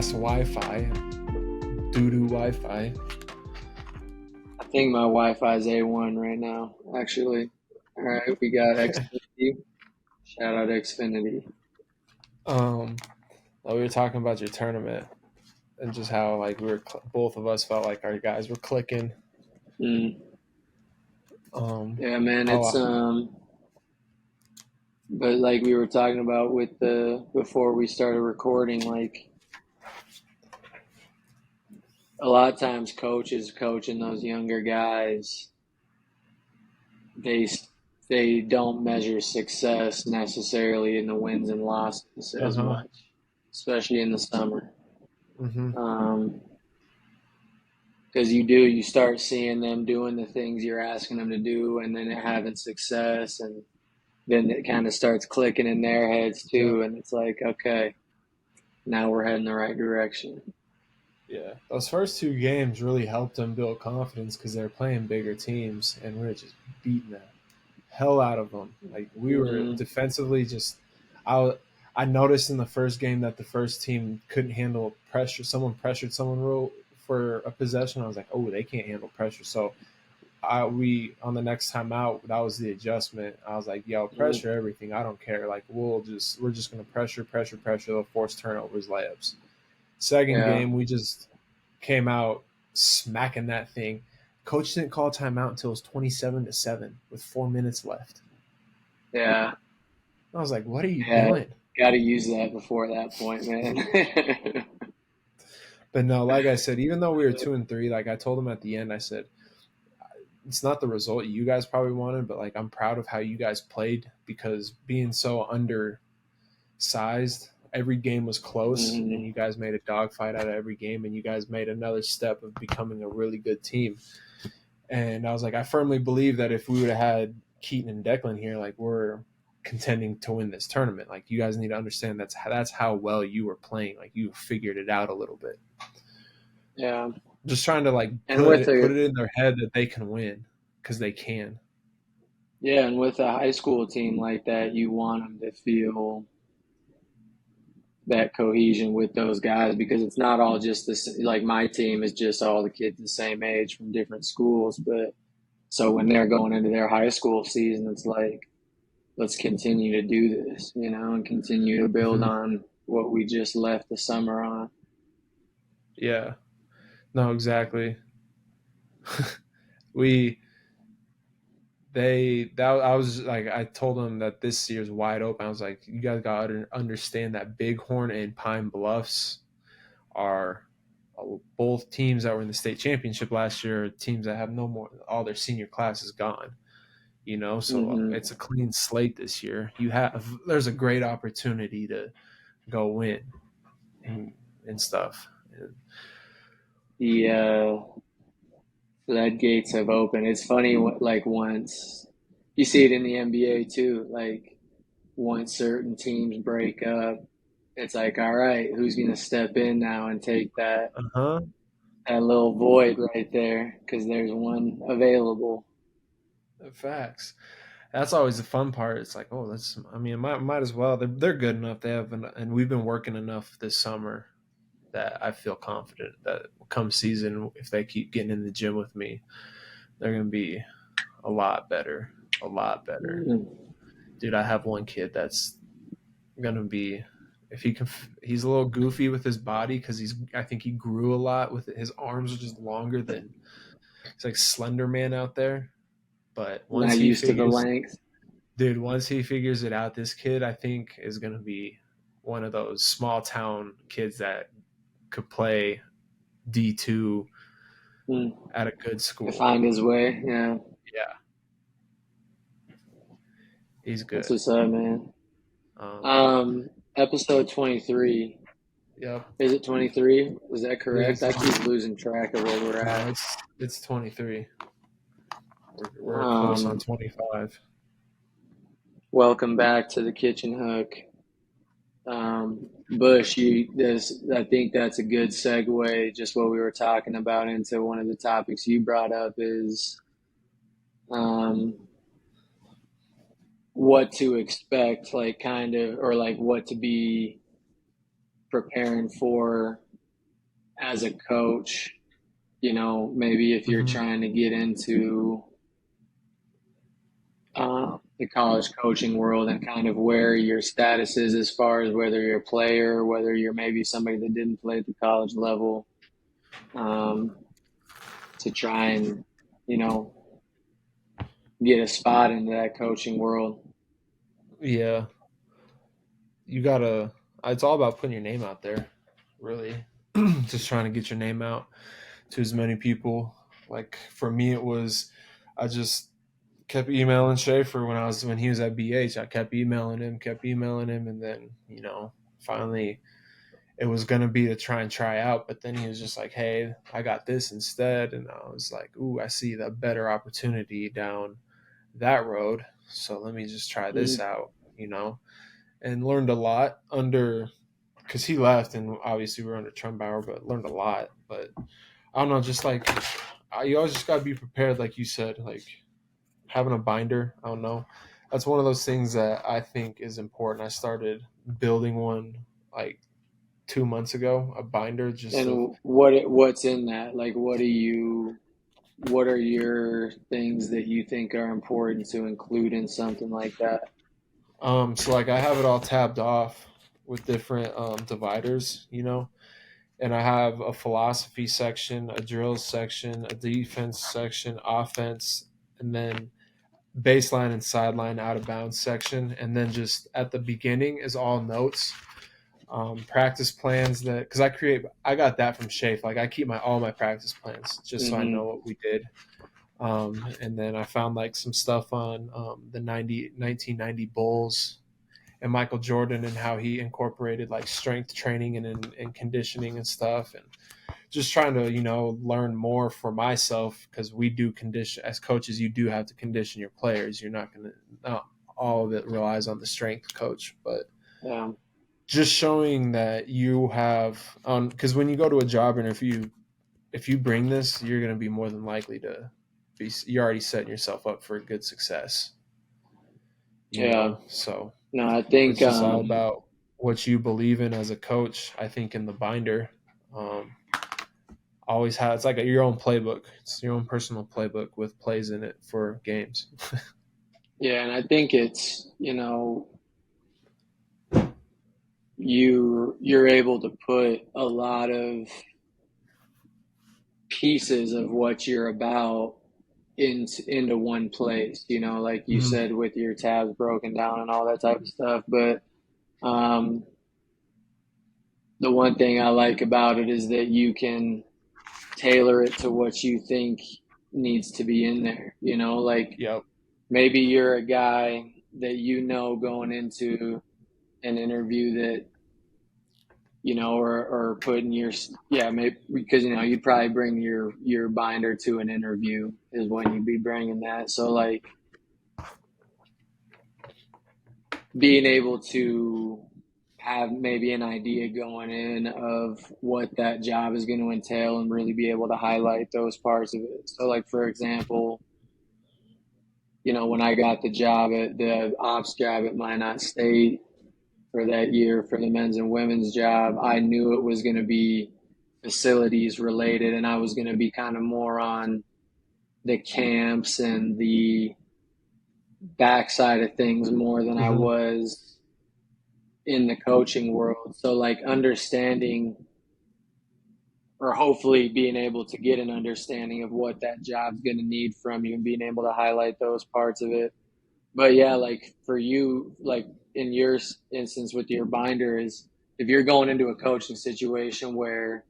fast Wi-Fi, doo-doo Wi-Fi. I think my Wi-Fi is A1 right now, actually. All right, we got Xfinity. Shout out Xfinity. Um, we were talking about your tournament and just how like both of us felt like our guys were clicking. Mm. Um, Yeah, man, oh, but like we were talking about before we started recording, like a lot of times coaches coaching those younger guys, they they don't measure success necessarily in the wins and losses as uh-huh. much, especially in the summer. Mm-hmm. Because you start seeing them doing the things you're asking them to do, and then having success, and then it kind of starts clicking in their heads Yep. too, and it's like, okay, now we're heading the right direction. Yeah, those first two games really helped them build confidence because they were playing bigger teams, and we were just beating the hell out of them. Like we were Mm-hmm. defensively just. I noticed in the first game that the first team couldn't handle pressure. Someone pressured someone real for a possession. I was like, oh, they can't handle pressure. So we on the next time out, that was the adjustment. I was like, yo, pressure everything. I don't care. Like we're just gonna pressure. They'll force turnovers, layups. Second Yeah, game, we just came out smacking that thing. Coach didn't call timeout until it was 27-7 with 4 minutes left. yeah, I was like, what are you yeah. doing? Got to use that before that point, man. But no, like I said, even though we were 2-3, like I told him at the end, I said, it's not the result you guys probably wanted, but like I'm proud of how you guys played because being so undersized, every game was close, and you guys made a dogfight out of every game, and you guys made another step of becoming a really good team. And I was like, I firmly believe that if we would have had Keaton and Declan here, like we're contending to win this tournament. Like you guys need to understand that's how well you were playing. Like you figured it out a little bit. Yeah, Just trying to like and with put a it in their head that they can win because they can. yeah, and with a high school team like that, you want them to feel that cohesion with those guys because it's not all just this. Like my team is just all the kids the same age from different schools, but so when they're going into their high school season, it's like let's continue to do this, and continue to build Mm-hmm. on what we just left the summer on. Yeah. No, exactly. we they that I was like I told them that this year's wide open. I was like, you guys got to understand that Bighorn and Pine Bluffs are both teams that were in the state championship last year. Teams that have no more, all their senior class is gone. So Hmm. it's a clean slate this year. There's a great opportunity to go win and stuff. The floodgates have opened. It's funny, like once you see it in the NBA too, like once certain teams break up, it's like, all right, who's going to step in now and take Uh huh. that little void right there? Because there's one available. Facts. That's always the fun part. It's like, oh, let's. I mean, might as well. They're good enough. And we've been working enough this summer that I feel confident that come season, if they keep getting in the gym with me, they're gonna be a lot better. A lot better, Mm. dude. I have one kid that's gonna be. If he can, he's a little goofy with his body because I think he grew a lot with it. His arms are just longer than. It's like Slender Man out there. But Not used to the length. once he figures it out, this kid I think is gonna be one of those small town kids that could play D2 Mm. at a good To school. find his way. Yeah. Yeah, he's That's good. what's up, man. Um, Episode 23. yep. Is it 23? Is that I think correct? it's I keep losing track of where we're no, at. it's 23. We're close on Um, 25. Welcome back to the Kitchen Hook. Bush, I think that's a good segue. Just what we were talking about into one of the topics you brought up is um, what to expect, like kind of, or like what to be preparing for as a coach, maybe if you're Hmm. trying to get into the college coaching world and kind of where your status is as far as whether you're a player, whether you're maybe somebody that didn't play at the college level, um, to try and, you know, get a spot into that coaching world. Yeah, you gotta. It's all about putting your name out there, really. Just trying to get your name out to as many people. Like for me, it was I just kept emailing Schaefer when he was at BH. I kept emailing him, and then finally it was gonna be to try out, but then he was just like, "Hey, I got this instead," and I was like, "Ooh, I see the better opportunity down that road, so let me just try this Mm-hmm. out," and learned a lot under because he left, and obviously we were under Trumbauer, but learned a lot. But I don't know, just like you always just gotta be prepared, like you said, like having a binder. I don't know. That's one of those things that I think is important. I started building one like 2 months ago, a binder just of And what's in that? Like, what are your things that you think are important to include in something like that? so like I have it all tabbed off with different dividers, and I have a philosophy section, a drills section, a defense section, offense, and then baseline and sideline out of bounds section, and then just at the beginning is all notes, practice plans that because I got that from Shafe. Like I keep all my practice plans just so I Mm-hmm. know what we did. And then I found like some stuff on the 1990 Bulls and Michael Jordan and how he incorporated like strength training and conditioning and stuff, and just trying to learn more for myself because we do condition as coaches. You do have to condition your players. You're not gonna not all of it relies on the strength coach, but Yeah. just showing that you have because when you go to a job interview, if you bring this, you're going to be more than likely to be. You're already setting yourself up for good success. Yeah. So No, I think it's just all about what you believe in as a coach. I think in the binder, um, always have it's like your own playbook. It's your own personal playbook with plays in it for games. yeah, and I think it's, you're able to put a lot of pieces of what you're about into one place, like you Mhm. said with your tabs broken down and all that type of stuff. But um, the one thing I like about it is that you can tailor it to what you think needs to be in there. Like Yep. maybe you're a guy that going into an interview that or putting your yeah, maybe because you'd probably bring your binder to an interview is when you'd be bringing that. So like being able to have maybe an idea going in of what that job is going to entail and really be able to highlight those parts of it. So like for example, when I got the ops job at Minot State for that year for the men's and women's job, I knew it was going to be facilities related, and I was going to be kind of more on the camps and the backside of things more than I Hmm. was in the coaching world. So, like, understanding or hopefully being able to get an understanding of what that job's going to need from you and being able to highlight those parts of it. But yeah, like for you, like in your instance with your binder, is if you're going into a coaching situation where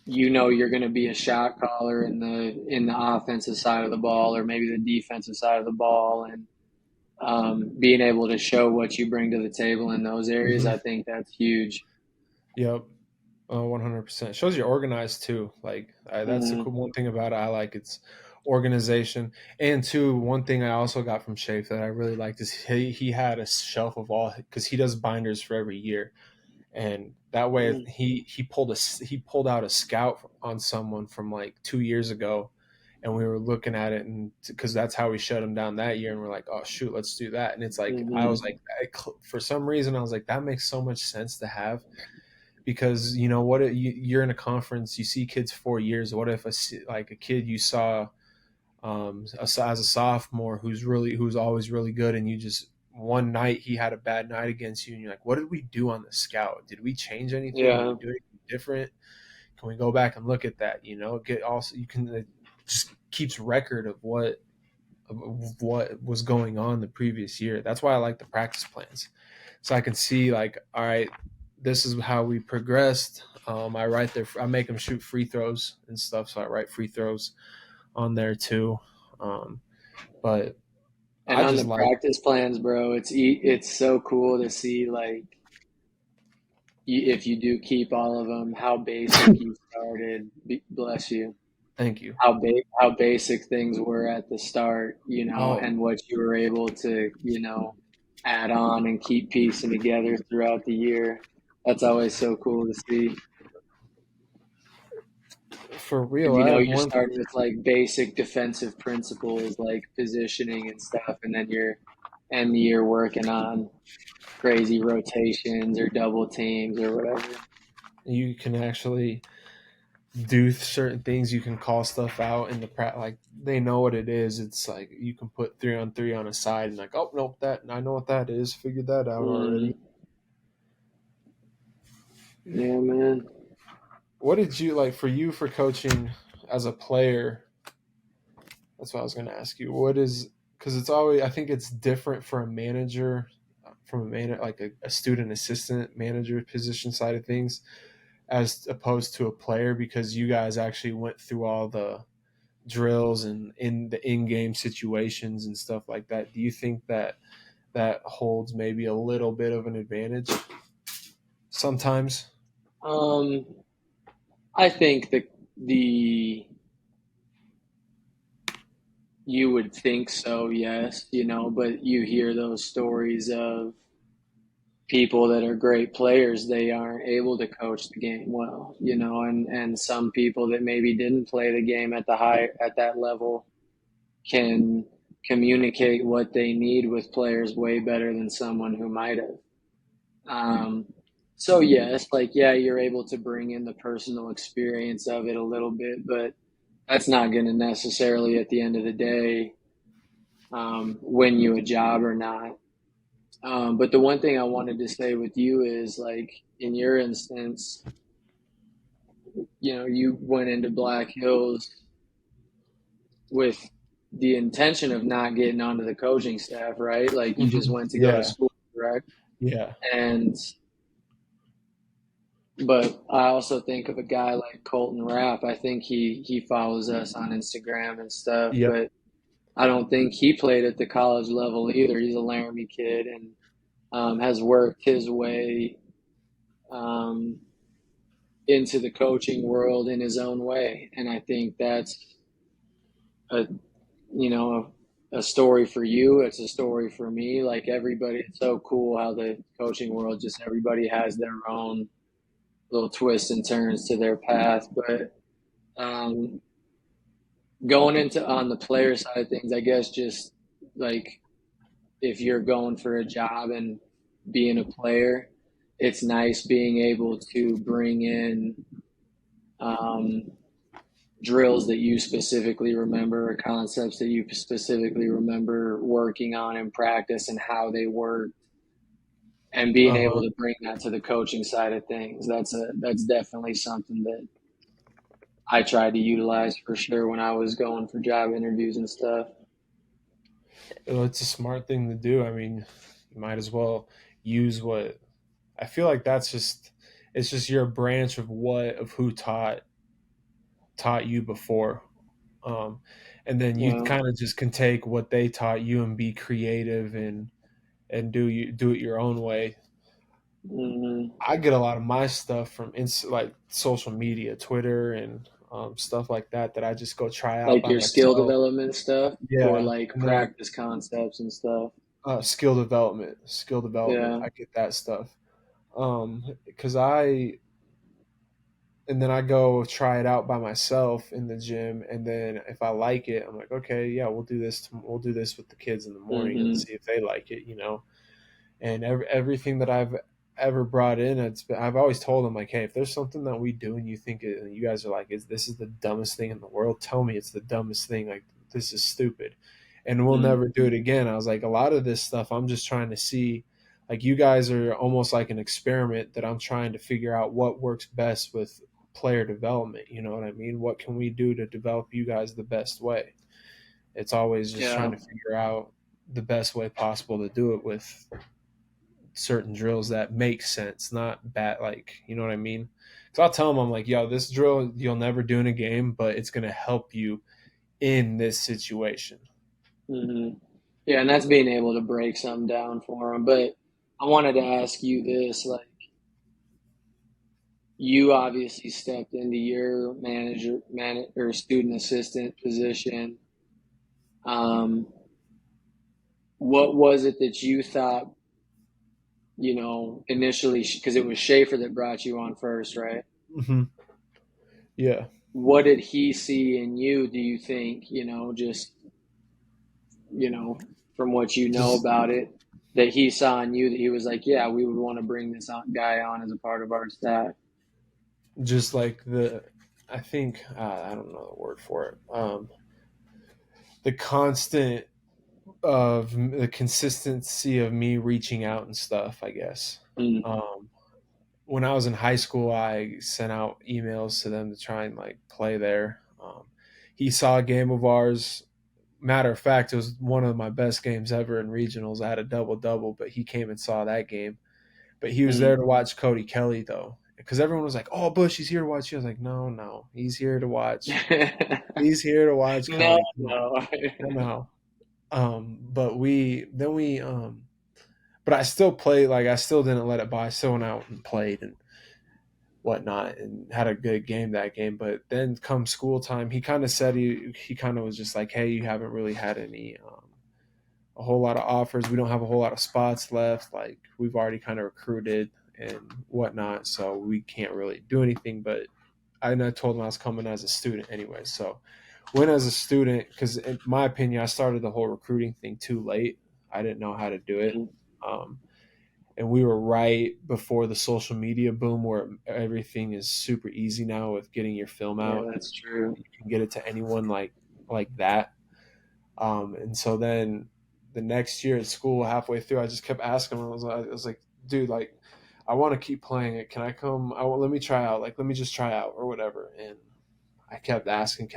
you're going to be a shot caller in the offensive side of the ball or maybe the defensive side of the ball, and being able to show what you bring to the table in those areas, Hmm. I think that's huge. Yep. 100%. Shows you're organized too. Like that's the Mm-hmm. cool one thing about it. I like its organization. And two, one thing I also got from Shafe that I really liked is he had a shelf of all because he does binders for every year, and that way Mm-hmm. he pulled out a scout on someone from like 2 years ago, and we were looking at it and because that's how we shut him down that year, and we're like, oh shoot, let's do that. And it's like I was Mm-hmm. like for some reason I was like that makes so much sense to have because you know what you're in a conference, you see kids 4 years. What if like a kid you saw as a sophomore who's always really good, and you just one night he had a bad night against you, and you're like, what did we do on the scout? Did we change anything? Did we Yeah. do anything different? Can we go back and look at that? You know, get also you can it just keeps record of what was going on the previous year. That's why I like the practice plans, so I can see like, all right, this is how we progressed. I write there. I make them shoot free throws and stuff, so I write free throws on there too. Um, but And I on just the like, practice plans, bro, it's so cool to see like if you do keep all of them, how basic you started. Bless you. thank you. How basic things were at the start, you know, Oh, and what you were able to, you know, add on and keep piecing together throughout the year. That's always so cool to see. for And real, you I know, have you one. start with like basic defensive principles like positioning and stuff, and then you're end the year working on crazy rotations or double teams or whatever. You can actually do certain things. You can call stuff out in the like they know what it is. It's like you can put 3-on-3 on a side and like, oh nope, that I know what that is. Figured that out already. Mm, yeah, man. What did you like for you for coaching as a player? That's what I was going to ask you. What is because it's always I think it's different for a manager from a man like a student assistant manager position side of things as opposed to a player because you guys actually went through all the drills and in the in-game situations and stuff like that. Do you think that that holds maybe a little bit of an advantage sometimes? Um, I think that the you would think so, yes, you know, but you hear those stories of people that are great players, they aren't able to coach the game well, you know, and some people that maybe didn't play the game at that level can communicate what they need with players way better than someone who might have. Um, so yes, like yeah, you're able to bring in the personal experience of it a little bit, but that's not going to necessarily at the end of the day win you a job or not. But the one thing I wanted to say with you is like in your instance, you know, you went into Black Hills with the intention of not getting onto the coaching staff, right? Like you just went to go to Yeah, school, correct? yeah, And but I also think of a guy like Colton Rapp. I think he follows us on Instagram and stuff, yep. but I don't think he played at the college level either. He's a Laramie kid and has worked his way um, into the coaching world in his own way, and I think that's a you know a story for you. It's a story for me. Like everybody, it's so cool how the coaching world just everybody has their own little twists and turns to their path, but um, going into on the player side of things, I guess just like if you're going for a job and being a player, it's nice being able to bring in um, drills that you specifically remember or concepts that you specifically remember working on in practice and how they work and being able Uh-huh. to bring that to the coaching side of things. That's definitely something that I tried to utilize for sure when I was going for job interviews and stuff. Well, it's a smart thing to do. I mean, you might as well use what I feel like that's just it's just your branch of what of who taught you before. Um, and then you Yeah. kind of just can take what they taught you and be creative and do it your own way. Hmm. I get a lot of my stuff from like social media, Twitter, and stuff like that that I just go try out Like by your skill myself. development stuff or Yeah, like and then I practice concepts and stuff. skill development. Yeah. I get that stuff because I and then I go try it out by myself in the gym, and then if I like it, I'm like, okay, yeah, we'll do this. We'll do this with the kids in the morning and Hmm. see if they like it, you know. And everything that I've ever brought in, I've always told them like, hey, if there's something that we do and you think and you guys are like, this is the dumbest thing in the world, tell me it's the dumbest thing. Like this is stupid, and we'll Mm. never do it again. I was like, a lot of this stuff, I'm just trying to see. Like you guys are almost like an experiment that I'm trying to figure out what works best with player development. You know what I mean? What can we do to develop you guys the best way? It's always just trying Yeah. to figure out the best way possible to do it with certain drills that make sense, not bad. Like, you know what I mean? So I'll tell them, I'm like, yo, this drill you'll never do in a game, but it's going to help you in this situation. Hmm. Yeah, and that's being able to break something down for them. But I wanted to ask you this, like you obviously stepped into your or student assistant position. Um, what was it that you thought, initially, because it was Schaefer that brought you on first, right? Mm-hmm. Yeah. What did he see in you, do you think, just, from what you know Just about it, that he saw in you that he was like, yeah, we would want to bring this guy on as a part of our staff? just like I think, I don't know the word for it. The constant of the consistency of me reaching out and stuff, I guess. Mm. Um, when I was in high school, I sent out emails to them to try and like play there. He saw a game of ours. Matter of fact, it was one of my best games ever in regionals. I had a double double, but he came and saw that game. But he was there Mm. to watch Cody Kelly though, because everyone was like, "Oh, Bush, he's here to watch you." I was like, "No, no, he's here to watch. He's here to watch No, Cody. Come on, no. come out." But but I still played. Like I still didn't let it by. I still went out and played and whatnot, and had a good game that game. But then come school time, he kind of said he kind of was just like, "Hey, you haven't really had any a whole lot of offers. We don't have a whole lot of spots left. Like we've already kind of recruited and whatnot, so we can't really do anything." But I told him I was coming as a student anyway. So went as a student because, in my opinion, I started the whole recruiting thing too late. I didn't know how to do it. Mm. Um, and we were right before the social media boom where everything is super easy now with getting your film Yeah, out. that's true. You can get it to anyone like that. And so then the next year at school, halfway through, I just kept asking him. I was like, dude, like, I want to keep playing it. Can I come? Let me try out. Like, let me just try out or whatever. And I kept asking,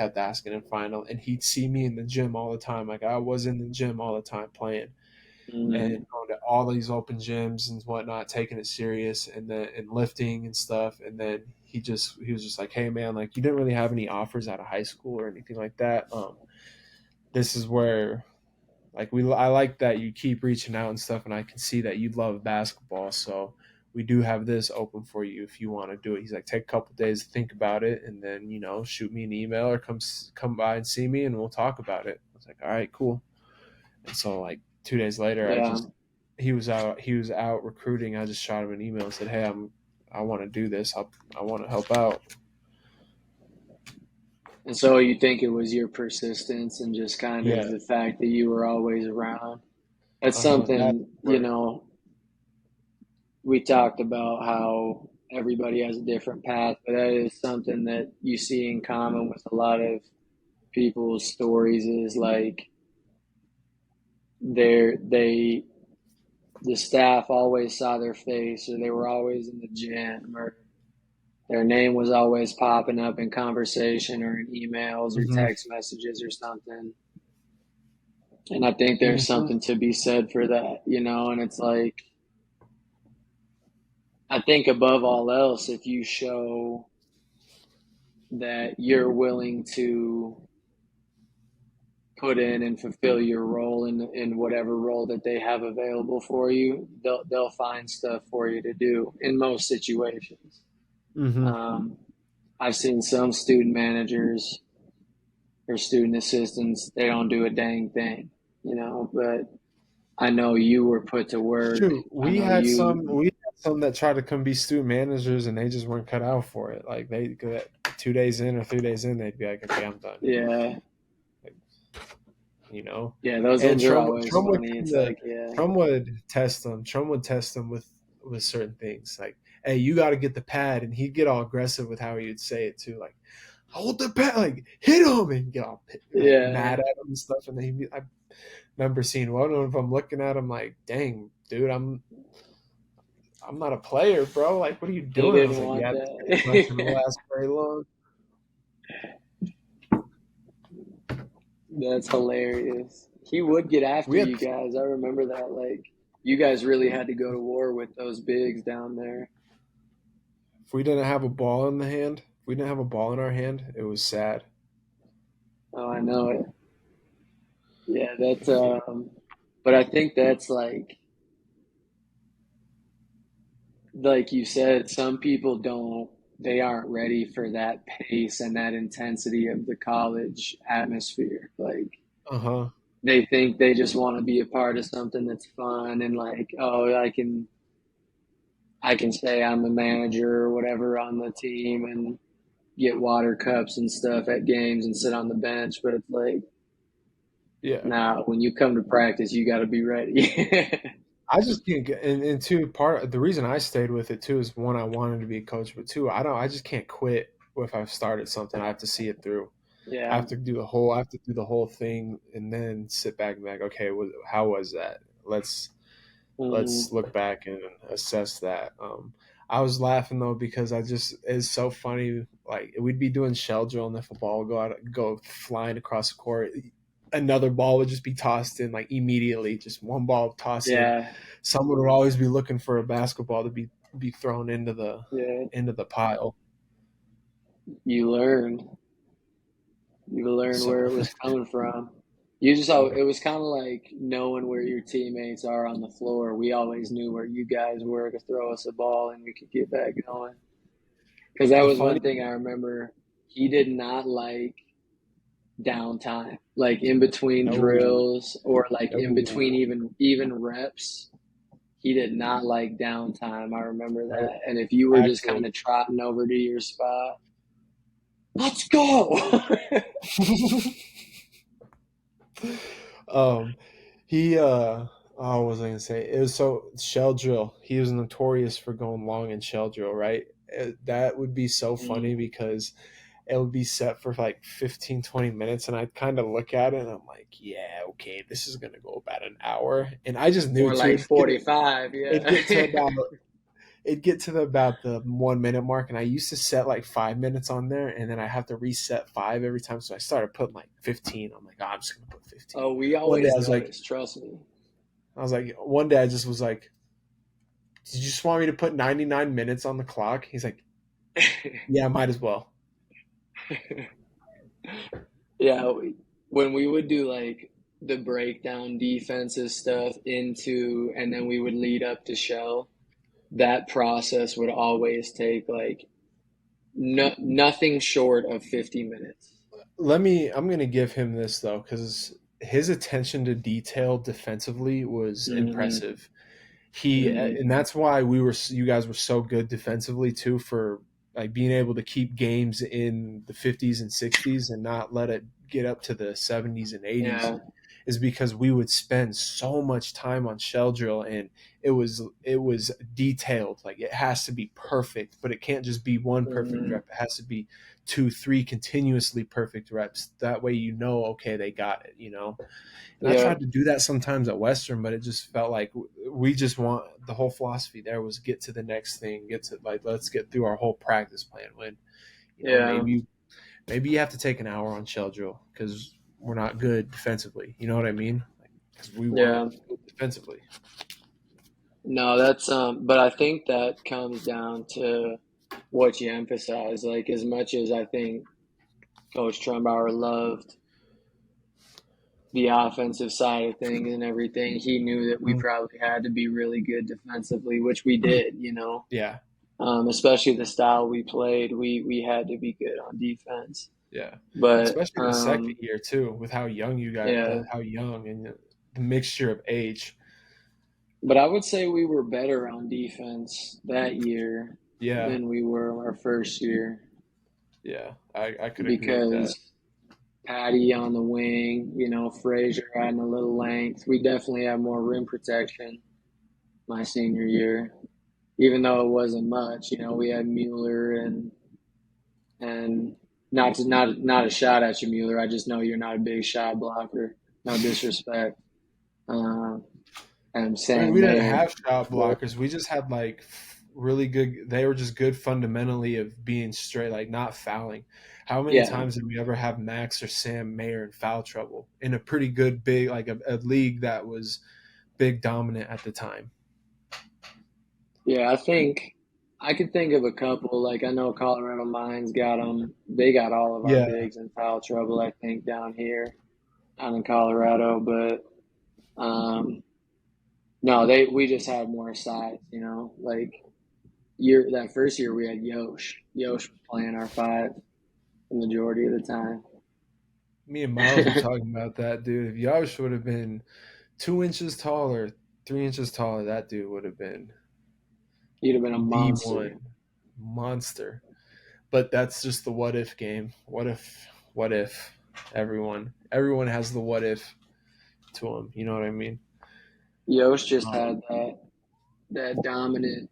and finally, and he'd see me in the gym all the time. Like I was in the gym all the time playing and Mm. going to all these open gyms and whatnot, taking it serious and lifting and stuff. And then he was just like, hey man, like you didn't really have any offers out of high school or anything like that. This is where like I like that you keep reaching out and stuff, and I can see that you love basketball. So we do have this open for you if you want to do it. He's like, take a couple days to think about it, and then shoot me an email or come by and see me, and we'll talk about it. I was like, all right, cool. And so like 2 days later, Yeah. he was out recruiting. I just shot him an email and said, hey, I want to do this. I want to help out. And so you think it was your persistence and just kind of Yeah, the fact that you were always around. That's that's something, where. we talked about how everybody has a different path, but that is something that you see in common with a lot of people's stories is like they the staff always saw their face or they were always in the gym or their name was always popping up in conversation or in emails or Hmm. text messages or something. And I think there's Hmm. something to be said for that, and it's like, I think above all else, if you show that you're willing to put in and fulfill your role in whatever role that they have available for you, they'll find stuff for you to do in most situations. Hmm. Um, I've seen some student managers or student assistants, they don't do a dang thing, but I know you were put to work. Shoot, I know you, we had some that tried to come be student managers and they just weren't cut out for it. Like they got 2 days in or 3 days in, they'd be like, okay, I'm done. yeah, Like, you know. yeah, those And ones are always funny. It's like, yeah, Trump would test them. Trump would test them with with certain things. Like, hey, you got to get the pad, and he'd get all aggressive with how he would say it too, like, hold the pad, like hit him, and get all like Yeah. mad at him and stuff. And then I remember seeing one of them. I'm looking at him like, dang, dude, I'm not a player, bro. Like, what are you He doing? I was didn't like, want yeah, this game's not gonna that. last very long. That's hilarious. He would get after We had you guys. I remember that. Like, you guys really had to go to war with those bigs down there. if we didn't have a ball in the hand, if we didn't have a ball in our hand, it was sad. Oh, I know it. Yeah, that's but I think that's like you said, some people don't they aren't ready for that pace and that intensity of the college atmosphere. Like Uh huh. they think they just want to be a part of something that's fun and like, oh, I can say I'm the manager or whatever on the team and get water cups and stuff at games and sit on the bench, but it's like, Yeah. nah, when you come to practice, you got to be ready. I just can't get, and two, part the reason I stayed with it too is one, I wanted to be a coach, but two, I just can't quit if I've started something. I have to see it through. I Yeah. have to do the whole, I have to do the whole thing, and then sit back and be like, okay, how was that? Let's Mm, look back and assess that. I was laughing though because I just it's so funny. Like we'd be doing shell drill and the football would go flying across the court. Another ball would just be tossed in like immediately. Just one ball tossed in. yeah. Someone would always be looking for a basketball to be thrown Yeah. into the pile. You learn. You learn So where it was coming from. You just it was kind of like knowing where your teammates are on the floor. We always knew where you guys were to throw us a ball and we could get back going. Because that the was funny. one thing I remember. He did not like downtime, like in between No, drills or like in between no, even reps. He did not like downtime. I remember no. that. And if you were just kind Actually, of trotting over to your spot, let's go. um, he oh, what was I gonna say? It was so shell drill. He was notorious for going long in shell drill, right? That would be so funny Mm. because it would be set for like 15, 20 minutes, and I'd kind of look at it and I'm like, yeah, okay, this is gonna go about an hour. And I just knew More too like 45, it'd yeah. get to about about the 1 minute mark, and I used to set like 5 minutes on there, and then I have to reset five every time. So I started putting like 15. I'm like, oh, I'm just gonna put 15. Oh, we One day always noticed, trust me. one day I just was like, did you just want me to put 99 minutes on the clock? He's like, yeah, might as well. Yeah, when we would do like the breakdown defensive stuff into, and then we would lead up to shell, that process would always take like nothing short of 50 minutes. I'm gonna give him this though, because his attention to detail defensively was Hmm. impressive. He Hmm. and that's why you guys were so good defensively too, for like being able to keep games in the 50s and 60s and not let it get up to the 70s and 80s, Yeah. is because we would spend so much time on shell drill, and it was detailed. Like it has to be perfect, but it can't just be one perfect Hmm. rep. It has to be two, three continuously perfect reps. That way okay, they got it. And I Yeah. tried to do that sometimes at Western, but it just felt like we just want the whole philosophy there was get to the next thing, get to like let's get through our whole practice plan. When Yeah. maybe you have to take an hour on shell drill because we're not good defensively. You know what I mean? Because we weren't Yeah. good defensively. No, that's but I think that comes down to what you emphasize. Like as much as I think Coach Trumbauer loved the offensive side of things and everything, he knew that we Mm. probably had to be really good defensively, which we did, Yeah, especially the style we played, we had to be good on defense. yeah. But Especially the second year too, with how young you got, yeah, how young and the mixture of age. but I would say we were better on defense that year Yeah, than we were our first year yeah. I could agree with that. because Patty on the wing, Frazier adding a little length. We definitely had more rim protection my senior year. even though it wasn't much. You know, we had Mueller and not a shot at you, Mueller. I just know you're not a big shot blocker. No disrespect. Uh, and I mean, Sam we didn't Mayer, have shot but blockers. We just had like really good. They were just good fundamentally of being straight, like not fouling. How many yeah, times did we ever have Max or Sam Mayer in foul trouble in a pretty good big like a league that was big dominant at the time? yeah. I think I could think of a couple. Like I know Colorado Mines got them. They got all of our Yeah, bigs in foul trouble. I think down here, down in Colorado, but um, no, they we just had more size. You know, like that first year we had Yosh. Yosh was playing our five the majority of the time. me and Miles were talking about that dude. If Yash would have been 2 inches taller, 3 inches taller, that dude would have been He'd have been a the monster. one monster. But that's just the what if game. What if everyone has the what if to them, you know what I mean? Yosh just Um, had that dominant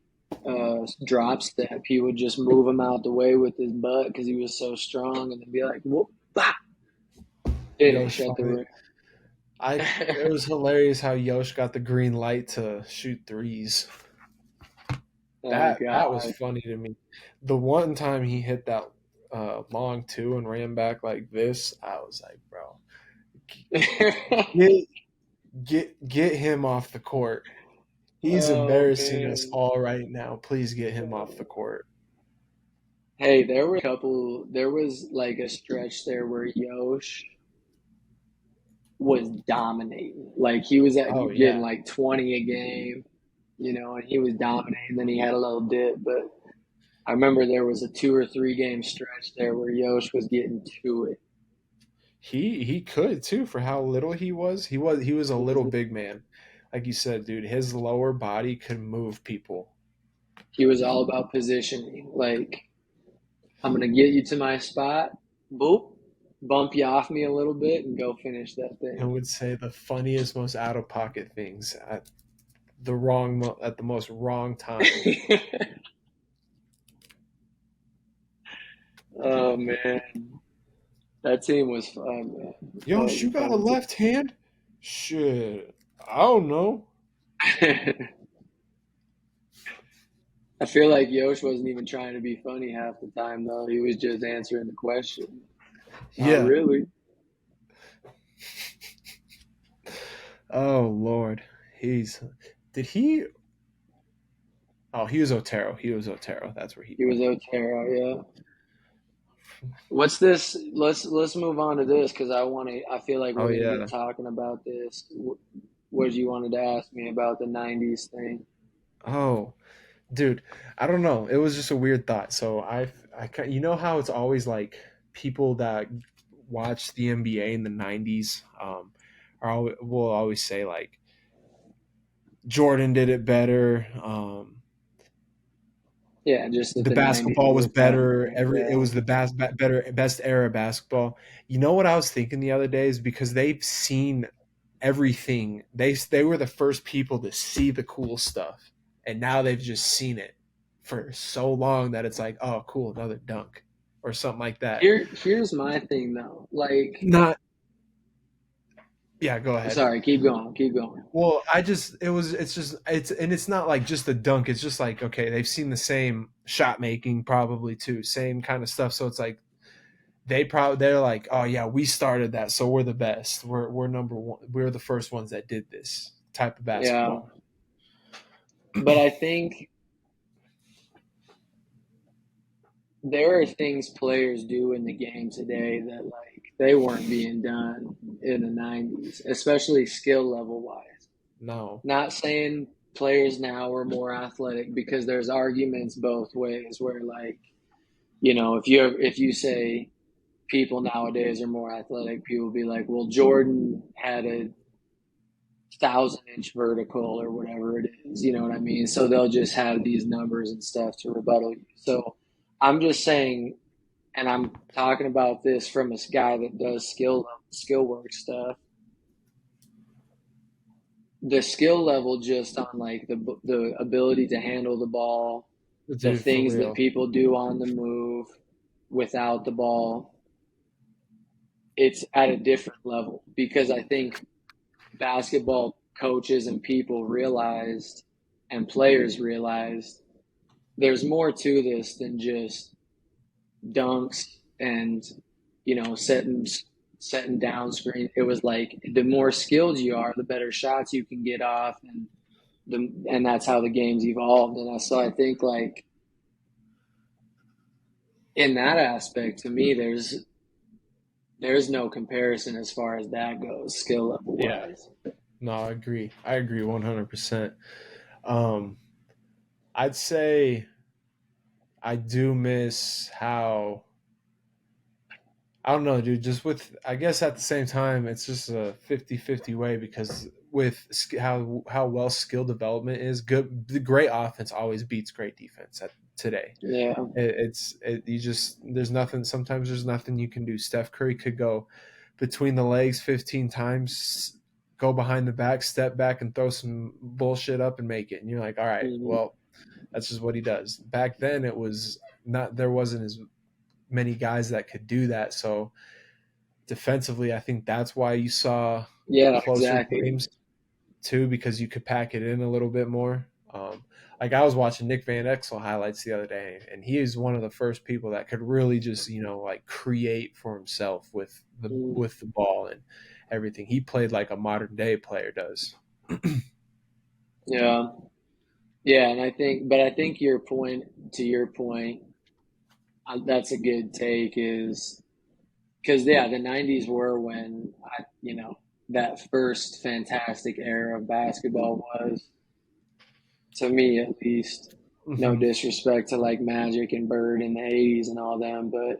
drop step. He would just move him out the way with his butt because he was so strong, and then be like, "Whoop, bah, Yosh finish at the finally rim." I it was hilarious how Yosh got the green light to shoot threes. Oh That was God. funny to me. The one time he hit that long two and ran back like this, I was like, bro, get get him off the court. He's Oh embarrassing us man. all right now. Please get him off the court. Hey, there were a couple. There was like a stretch there where Yosh was dominating. Like he was Oh getting yeah. like 20 a game, and he was dominating. Then he had a little dip, but I remember there was a 2 or 3 game stretch there where Yosh was getting to it. He could too for how little he was. He was a little big man. Like you said, dude, his lower body could move people He was all about positioning. Like, I'm going to get you to my spot, boop, bump you off me a little bit, and go finish that and thing. would say the funniest, most out of pocket things at the most wrong time. Oh, man. That team was fun, man. Yo, That was you a got a fun team. left hand? Shit, I don't know. I feel like Yosh wasn't even trying to be funny half the time, though. He was just answering the question. Not Yeah. really. Oh Lord, he's did he? Oh, he was Otero. He was Otero. That's where he He was went. Otero, yeah. What's this? Let's move on to this because I feel like Oh we're gonna get yeah. talking about this. What you wanted to ask me about the '90s thing? Oh, dude, I don't know. It was just a weird thought. So you know how it's always like people that watch the NBA in the '90s, will always say like Jordan did it better. Yeah, just that The the '90s basketball was was a tough better. era. It Yeah. was the best era of basketball. You know what I was thinking the other day is because they've seen everything. They were the first people to see the cool stuff, and now they've just seen it for so long that it's like, oh, cool, another dunk or something like that. Here's my thing though. Like, Not yeah, go ahead. sorry, keep going, keep going. Well, it's not like just the dunk. It's just like okay, they've seen the same shot making probably too, same kind of stuff. So it's like they're like, oh yeah, we started that, so we're the best. We're number one. We're the first ones that did this type of Yeah, basketball. but I think there are things players do in the game today that like they weren't being done in the '90s, especially skill level wise. No, Not saying players now are more athletic because there's arguments both ways where like, if you say people nowadays are more athletic, people will be like, well, Jordan had a 1,000-inch vertical or whatever it is, you know what I mean? So they'll just have these numbers and stuff to rebuttal you. So I'm just saying, and I'm talking about this from a guy that does skill work stuff. the skill level just on like the ability to handle the ball, the Dude, for things that real. people do on the move without the ball, it's at a different level because I think basketball coaches and people realized and players realized there's more to this than just dunks and setting down screen. It was like the more skilled you are, the better shots you can get off, and that's how the game's evolved. And so I think like in that aspect, to me, there's no comparison as far as that goes, skill level Yeah. wise. No, I agree. I agree 100%. Um, I'd say I do miss how I don't know, dude. Just with, I guess at the same time, it's just a 50-50 way because with how well skill development is, the great offense always beats great defense today. Yeah, You just there's nothing. Sometimes there's nothing you can do. Steph Curry could go between the legs 15 times, go behind the back, step back, and throw some bullshit up and make it. And you're like, all right, mm-hmm. well, that's just what he does. Back then, it was not. There wasn't as many guys that could do that. So defensively, I think that's why you saw Yeah, closer exactly. games too, because you could pack it in a little bit more. Like I was watching Nick Van Exel highlights the other day, and he is one of the first people that could really just like create for himself with the Mm, with the ball and everything. He played like a modern day player does. yeah, yeah, and I think your point, that's a good take is because yeah, the '90s were when that first fantastic era of basketball was, to me at least. No Mhm. disrespect to like Magic and Bird in the '80s and all them, but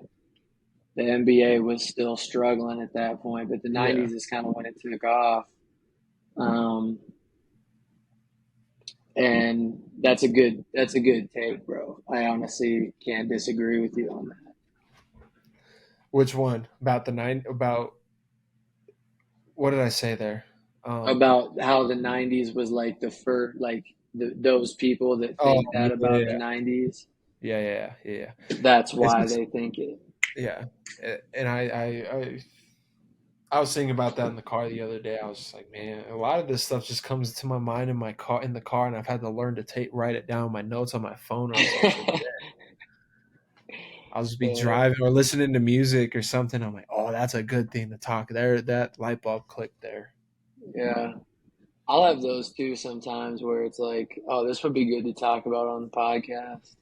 the NBA was still struggling at that point. But the Yeah, '90s is kind of when it took off, um, and that's a good take, bro. I honestly can't disagree with you on that. which one about the nine? About what did I say there? Um, About how the '90s was like the first, like those people that oh think yeah, that about the yeah, '90s. yeah, yeah, yeah, yeah. That's It's why just they think it. yeah, and I was thinking about that in the car the other day. I was just like, man, a lot of this stuff just comes to my mind in the car, and I've had to learn to write it down in my notes on my phone, or else I'll forget. I'll just be uh, driving or listening to music or something. I'm like, oh, that's a good thing to talk there. That light bulb clicked there. yeah, I'll have those too sometimes where it's like, oh, this would be good to talk about on the podcast,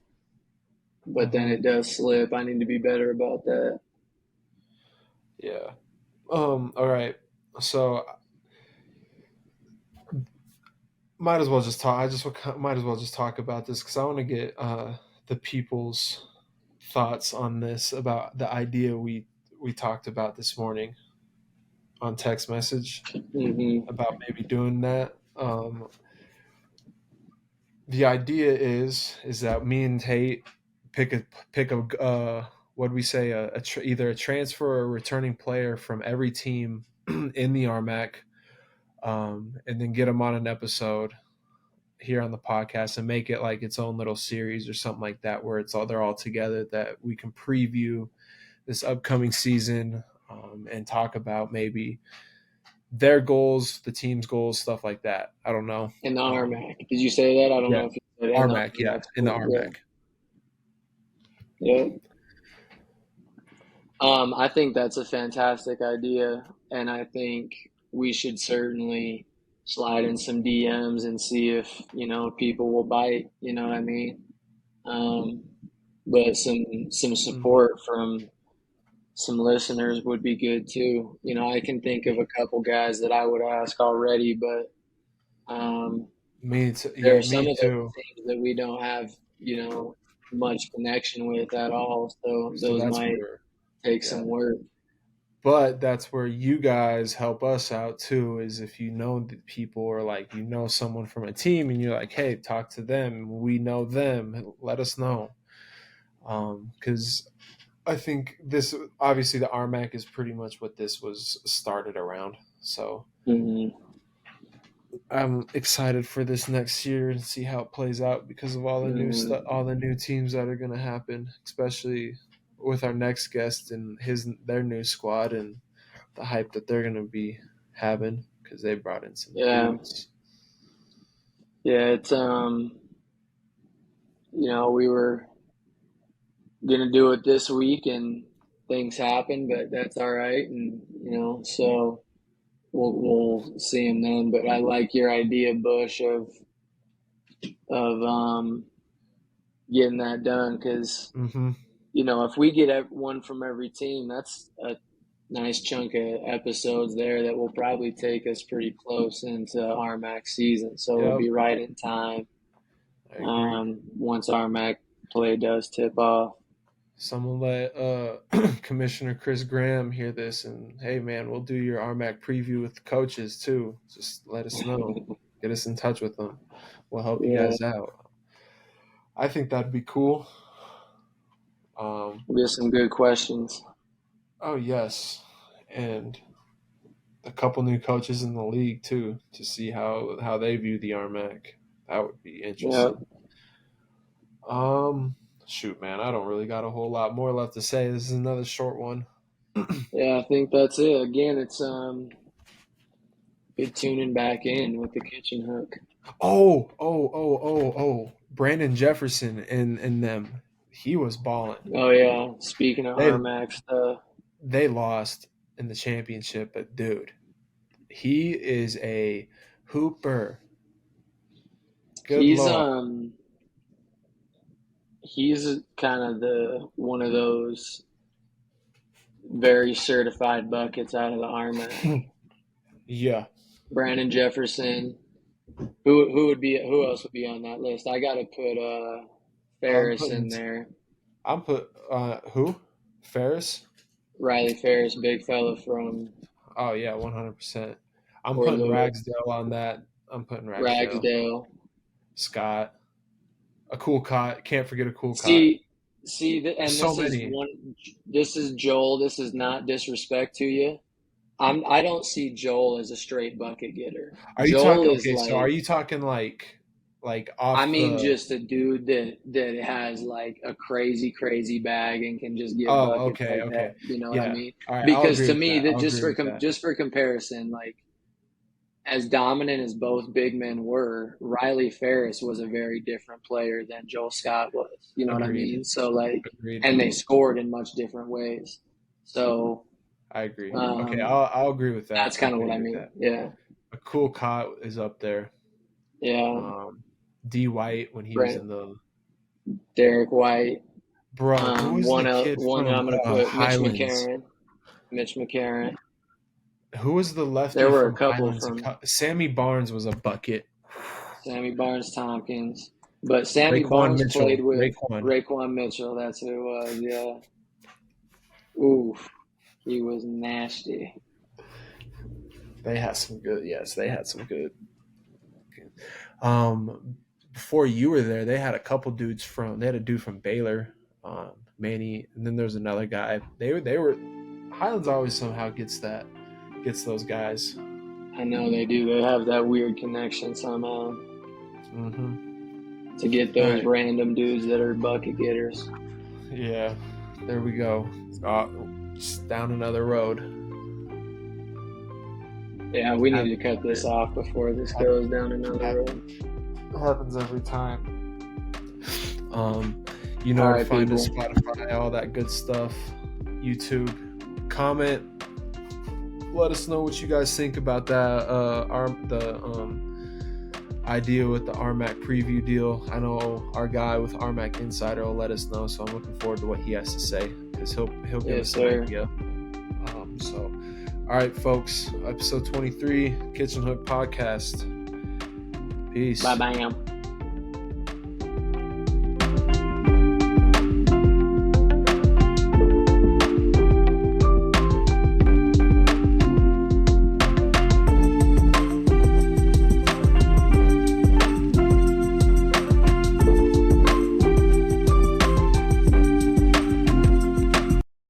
but then Hmm. it does slip. I need to be better about that. Yeah. All right. So might as well just talk. I just might as well just talk about this because I want to get the people's thoughts on this about the idea we talked about this morning on text message Hmm. about maybe doing that. The idea is that me and Tate pick a what do we say either a transfer or a returning player from every team in the RMAC, and then get them on an episode here on the podcast and make it like its own little series or something like that where they're all together that we can preview this upcoming season, and talk about maybe their goals, the team's goals, stuff like that. I don't know. In the RMAC. Did you say that? I don't Yeah, know if you said it in the RMAC, yeah, RMAC. in the Yeah. RMAC. Yeah. I think that's a fantastic idea, and I think we should certainly slide in some DMs and see if people will bite. You know what I mean? Um, but some Mhm. support from some listeners would be good too. I can think of a couple guys that I would ask already, but Me too. there Yeah, are some me of those too. teams that we don't have, much connection with at all. So So those that's might where, take yeah. some work. But that's where you guys help us out too. Is if you know the people or like someone from a team and you're like, hey, talk to them. We know them. Let us know. Because I think this obviously the RMAC is pretty much what this was started around. So Hmm. I'm excited for this next year and see how it plays out because of all the new stuff, all the new teams that are going to happen, especially with our next guest and their new squad and the hype that they're going to be having because they brought in some dudes. Yeah, it's we were gonna do it this week and things happen, but that's all right, and so we'll see him then. But I like your idea, Bush, of getting that done because if we get one from every team, that's a nice chunk of episodes there that will probably take us pretty close into RMAC season. So it'll be right in time once RMAC play does tip off. Someone let Commissioner Chris Graham hear this, and hey, man, we'll do your RMAC preview with the coaches too. Just let us know. Get us in touch with them. We'll help you guys out. I think that'd be cool. We have some good questions. Oh, yes. And a couple new coaches in the league, too, to see how they view the RMAC. That would be interesting. Yep. Shoot, man, I don't really got a whole lot more left to say. This is another short one. Yeah, I think that's it. Again, it's good tuning back in with the Kitchen Hook. Oh. Brandon Jefferson and them. He was balling. Oh, yeah. Speaking of RMAC stuff. They lost in the championship, but dude, he is a hooper. He's kind of one of those very certified buckets out of the RMAC. Yeah. Brandon Jefferson. Who else would be on that list? I got to put Ferris in there. I'll put who? Ferris? Riley Ferris, big fella from. Oh yeah, 100%. I'm putting Ragsdale on that. Ragsdale. Scott. A cool cot. Can't forget a cool cot. And this is Joel. This is not disrespect to you. I don't see Joel as a straight bucket getter. Are you talking like off? Just a dude that has like a crazy bag and can just get buckets like that. You know what I mean? Right, because to me, just for comparison, like as dominant as both big men were, Riley Ferris was a very different player than Joel Scott was. You know what I mean? So and they scored in much different ways. So I agree. Okay, I'll agree with that. That's kind of what I mean. Yeah. A cool cot is up there. Yeah. D. White when he was in the. Derek White. Bro, one I'm going to put Mitch McCarron. Who was the lefty? There were a couple from. Sammy Barnes was a bucket. Sammy Barnes Tompkins. But Sammy Barnes played with Raekwon Mitchell. That's who it was, yeah. Oof. He was nasty. They had some good. Before you were there, they had a couple dudes they had a dude from Baylor, Manny, and then there's another guy. They were Highlands always somehow gets those guys. I know they do. They have that weird connection somehow. To get those random dudes that are bucket getters. Yeah, there we go. Just down another road. Yeah, we need to cut this off before this goes down another road. It happens every time. Where to find us, Spotify, all that good stuff. YouTube. Comment. Let us know what you guys think about that. Idea with the RMAC preview deal. I know our guy with RMAC Insider will let us know, so I'm looking forward to what he has to say because he'll give us an idea. All right, folks. Episode 23, Kitchen Hook Podcast. Peace. Bye-bye.